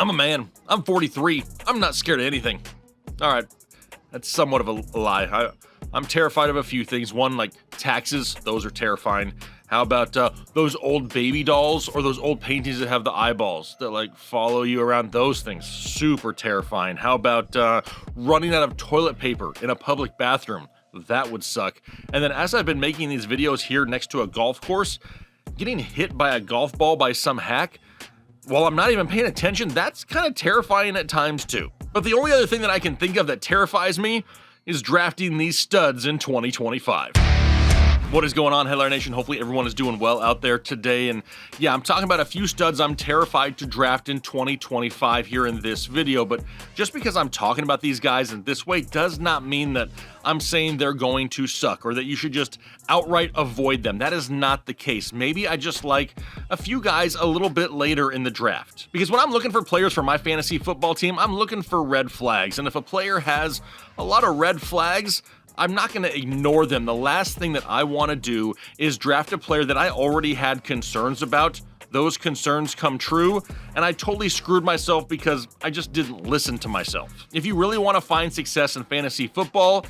I'm a man. I'm 43. I'm not scared of anything. All right, that's somewhat of a lie. I'm terrified of a few things. One, like taxes. Those are terrifying. How about those old baby dolls or those old paintings that have the eyeballs that like follow you around? Those things, super terrifying. How about running out of toilet paper in a public bathroom? That would suck. And then as I've been making these videos here next to a golf course, getting hit by a golf ball by some hack, while I'm not even paying attention, that's kind of terrifying at times too. But the only other thing that I can think of that terrifies me is drafting these studs in 2025. What is going on, Headliner Nation? Hopefully everyone is doing well out there today. And yeah, I'm talking about a few studs I'm terrified to draft in 2025 here in this video. But just because I'm talking about these guys in this way does not mean that I'm saying they're going to suck or that you should just outright avoid them. That is not the case. Maybe I just like a few guys a little bit later in the draft. Because when I'm looking for players for my fantasy football team, I'm looking for red flags. And if a player has a lot of red flags, I'm not going to ignore them. The last thing that I want to do is draft a player that I already had concerns about. Those concerns come true, and I totally screwed myself because I just didn't listen to myself. If you really want to find success in fantasy football,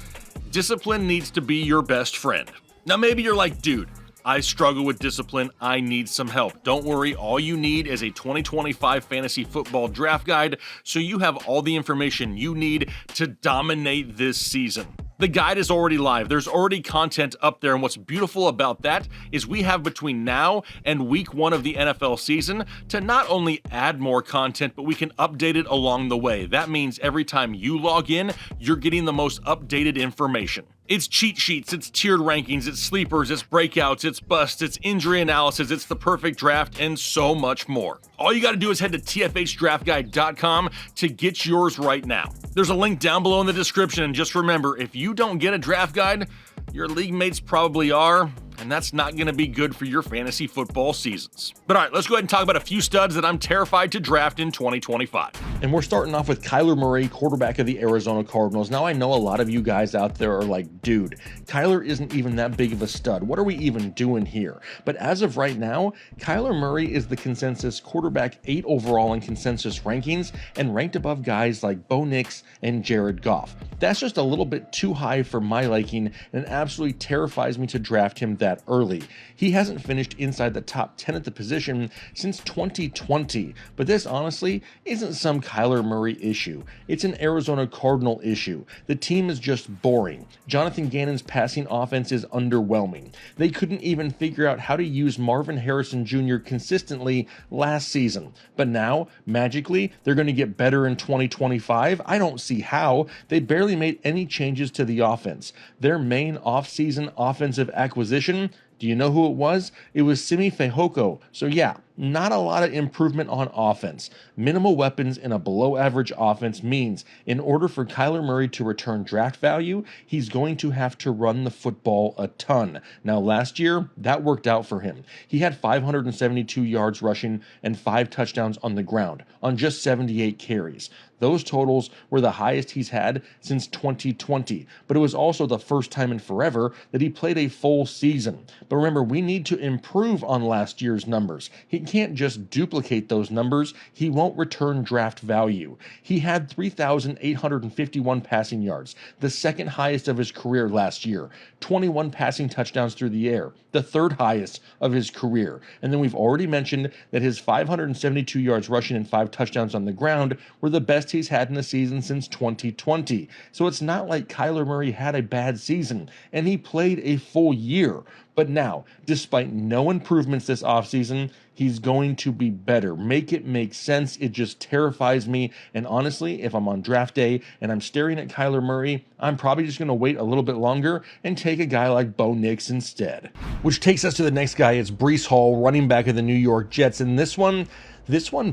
discipline needs to be your best friend. Now, maybe you're like, dude, I struggle with discipline. I need some help. Don't worry. All you need is a 2025 fantasy football draft guide so you have all the information you need to dominate this season. The guide is already live. There's already content up there, and what's beautiful about that is we have between now and week 1 of the NFL season to not only add more content, but we can update it along the way. That means every time you log in, you're getting the most updated information. It's cheat sheets, it's tiered rankings, it's sleepers, it's breakouts, it's busts, it's injury analysis, it's the perfect draft, and so much more. All you gotta do is head to tfhdraftguide.com to get yours right now. There's a link down below in the description, and just remember, if you don't get a draft guide, your league mates probably are, and that's not going to be good for your fantasy football seasons. But all right, let's go ahead and talk about a few studs that I'm terrified to draft in 2025. And we're starting off with Kyler Murray, quarterback of the Arizona Cardinals. Now, I know a lot of you guys out there are like, dude, Kyler isn't even that big of a stud. What are we even doing here? But as of right now, Kyler Murray is the consensus quarterback 8 overall in consensus rankings and ranked above guys like Bo Nix and Jared Goff. That's just a little bit too high for my liking, and it absolutely terrifies me to draft him that early. He hasn't finished inside the top 10 at the position since 2020, but this honestly isn't some Kyler Murray issue. It's an Arizona Cardinal issue. The team is just boring. Jonathan Gannon's passing offense is underwhelming. They couldn't even figure out how to use Marvin Harrison Jr. consistently last season, but now, magically, they're going to get better in 2025? I don't see how. They barely made any changes to the offense. Their main offseason offensive acquisition, do you know who it was? It was Simi Fehoko. So yeah, not a lot of improvement on offense. Minimal weapons in a below-average offense means in order for Kyler Murray to return draft value, he's going to have to run the football a ton. Now, last year, that worked out for him. He had 572 yards rushing and 5 touchdowns on the ground on just 78 carries. Those totals were the highest he's had since 2020, but it was also the first time in forever that he played a full season. But remember, we need to improve on last year's numbers. He can't just duplicate those numbers. He won't return draft value. He had 3,851 passing yards, the second highest of his career last year, 21 passing touchdowns through the air, the third highest of his career. And then we've already mentioned that his 572 yards rushing and 5 touchdowns on the ground were the best he's had in a season since 2020. So it's not like Kyler Murray had a bad season, and he played a full year. But now, despite no improvements this offseason, he's going to be better. Make it make sense. It just terrifies me. And honestly, if I'm on draft day and I'm staring at Kyler Murray, I'm probably just going to wait a little bit longer and take a guy like Bo Nix instead. Which takes us to the next guy. It's Breece Hall, running back of the New York Jets. And this one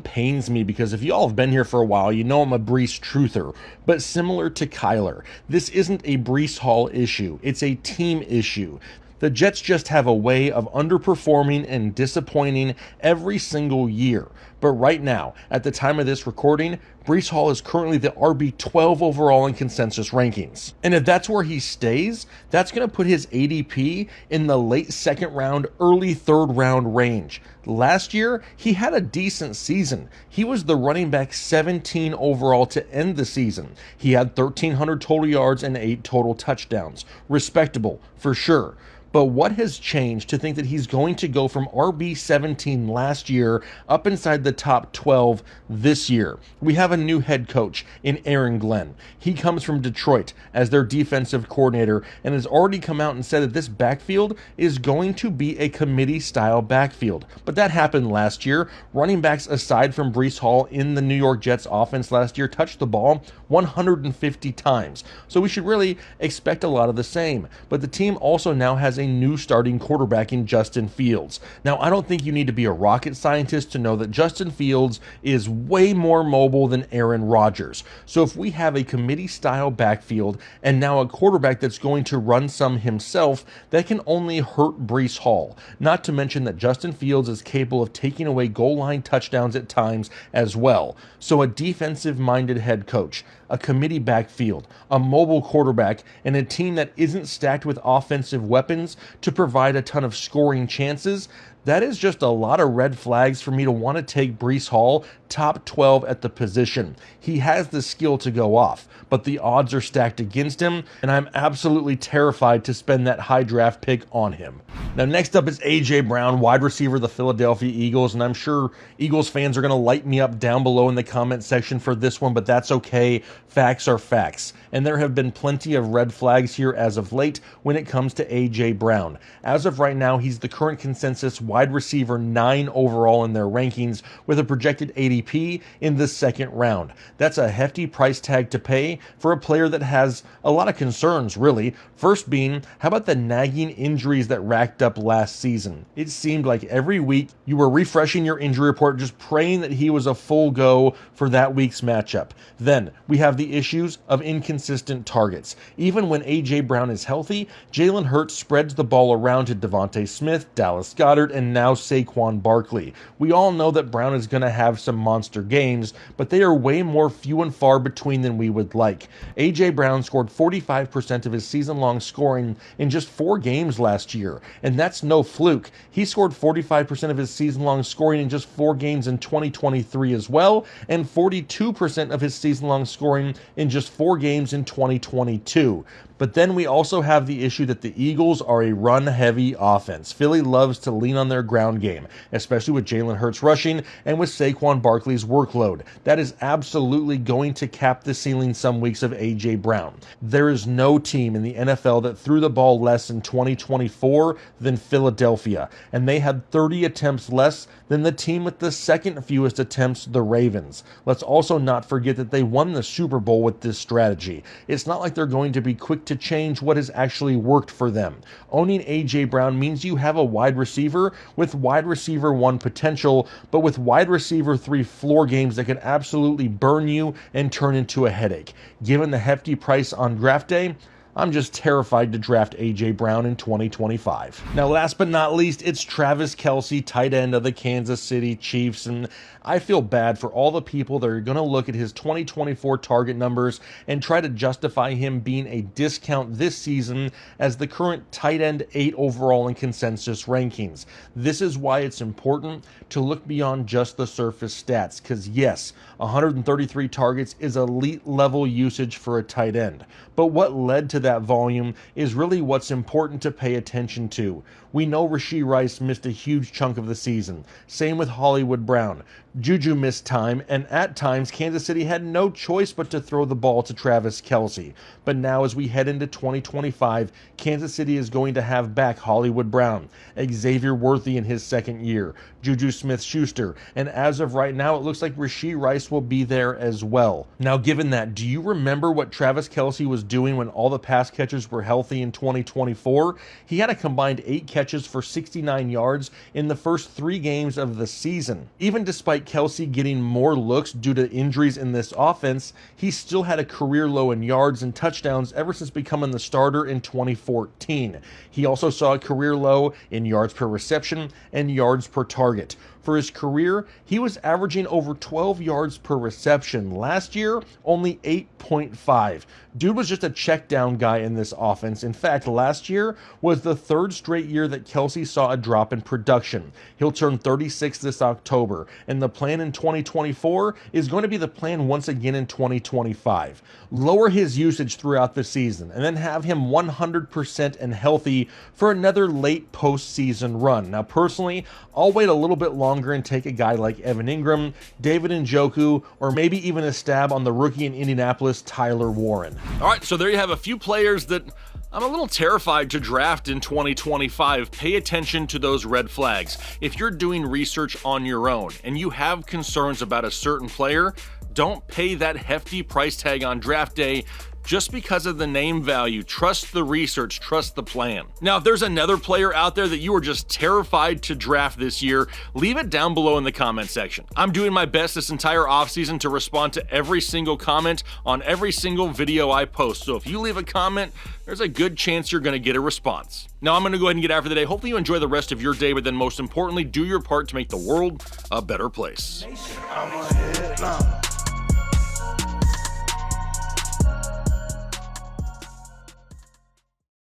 pains me because if y'all have been here for a while, you know I'm a Breece truther. But similar to Kyler, this isn't a Breece Hall issue. It's a team issue. The Jets just have a way of underperforming and disappointing every single year. But right now, at the time of this recording, Breece Hall is currently the RB12 overall in consensus rankings. And if that's where he stays, that's going to put his ADP in the late second round, early third round range. Last year, he had a decent season. He was the running back 17 overall to end the season. He had 1,300 total yards and 8 total touchdowns. Respectable, for sure. But what has changed to think that he's going to go from RB17 last year up inside the top 12 this year? We have a new head coach in Aaron Glenn. He comes from Detroit as their defensive coordinator and has already come out and said that this backfield is going to be a committee-style backfield. But that happened last year. Running backs aside from Breece Hall in the New York Jets offense last year touched the ball 150 times. So we should really expect a lot of the same. But the team also now has a new starting quarterback in Justin Fields. Now, I don't think you need to be a rocket scientist to know that Justin Fields is way more mobile than Aaron Rodgers. So if we have a committee-style backfield and now a quarterback that's going to run some himself, that can only hurt Breece Hall. Not to mention that Justin Fields is capable of taking away goal line touchdowns at times as well. So a defensive-minded head coach, a committee backfield, a mobile quarterback, and a team that isn't stacked with offensive weapons to provide a ton of scoring chances, that is just a lot of red flags for me to want to take Breece Hall top 12 at the position. He has the skill to go off, but the odds are stacked against him, and I'm absolutely terrified to spend that high draft pick on him. Now, next up is A.J. Brown, wide receiver of the Philadelphia Eagles, and I'm sure Eagles fans are going to light me up down below in the comment section for this one, but that's okay. Facts are facts, and there have been plenty of red flags here as of late when it comes to A.J. Brown. As of right now, he's the current consensus wide receiver 9 overall in their rankings with a projected ADP in the second round. That's a hefty price tag to pay for a player that has a lot of concerns, really. First being, how about the nagging injuries that racked up last season? It seemed like every week you were refreshing your injury report, just praying that he was a full go for that week's matchup. Then we have the issues of inconsistent targets. Even when A.J. Brown is healthy, Jalen Hurts spreads the ball around to Devontae Smith, Dallas Goedert, and now Saquon Barkley. We all know that Brown is going to have some monster games, but they are way more few and far between than we would like. A.J. Brown scored 45% of his season-long scoring in just 4 games last year, and that's no fluke. He scored 45% of his season-long scoring in just 4 games in 2023 as well, and 42% of his season-long scoring in just 4 games in 2022. But then we also have the issue that the Eagles are a run-heavy offense. Philly loves to lean on their ground game, especially with Jalen Hurts rushing and with Saquon Barkley's workload. That is absolutely going to cap the ceiling some weeks of A.J. Brown. There is no team in the NFL that threw the ball less in 2024 than Philadelphia, and they had 30 attempts less than the team with the second fewest attempts, the Ravens. Let's also not forget that they won the Super Bowl with this strategy. It's not like they're going to be quick to change what has actually worked for them. Owning A.J. Brown means you have a wide receiver with wide receiver 1 potential, but with wide receiver 3 floor games that can absolutely burn you and turn into a headache. Given the hefty price on draft day, I'm just terrified to draft A.J. Brown in 2025. Now, last but not least, it's Travis Kelce, tight end of the Kansas City Chiefs, and I feel bad for all the people that are going to look at his 2024 target numbers and try to justify him being a discount this season as the current tight end 8 overall in consensus rankings. This is why it's important to look beyond just the surface stats, because yes, 133 targets is elite level usage for a tight end. But what led to that volume is really what's important to pay attention to. We know Rashee Rice missed a huge chunk of the season. Same with Hollywood Brown. Juju missed time, and at times Kansas City had no choice but to throw the ball to Travis Kelce. But now as we head into 2025, Kansas City is going to have back Hollywood Brown, Xavier Worthy in his second year, Juju Smith-Schuster, and as of right now, it looks like Rashee Rice will be there as well. Now, given that, do you remember what Travis Kelce was doing when all the pass catchers were healthy in 2024? He had a combined 8 catches for 69 yards in the first 3 games of the season. Even despite Kelce getting more looks due to injuries in this offense, he still had a career low in yards and touchdowns ever since becoming the starter in 2014. He also saw a career low in yards per reception and yards per target. For his career, he was averaging over 12 yards per reception. Last year, only 8.5. Dude was just a check down guy in this offense. In fact, last year was the 3rd straight year that Kelce saw a drop in production. He'll turn 36 this October, and the plan in 2024 is going to be the plan once again in 2025. Lower his usage throughout the season, and then have him 100% and healthy for another late postseason run. Now, personally, I'll wait a little bit longer and take a guy like Evan Ingram, David Njoku, or maybe even a stab on the rookie in Indianapolis, Tyler Warren. All right, so there you have a few players that I'm a little terrified to draft in 2025. Pay attention to those red flags. If you're doing research on your own and you have concerns about a certain player, don't pay that hefty price tag on draft day just because of the name value. Trust the research, trust the plan. Now, if there's another player out there that you are just terrified to draft this year, leave it down below in the comment section. I'm doing my best this entire offseason to respond to every single comment on every single video I post. So if you leave a comment, there's a good chance you're going to get a response. Now, I'm going to go ahead and get out for the day. Hopefully you enjoy the rest of your day, but then most importantly, do your part to make the world a better place. I'm ahead now.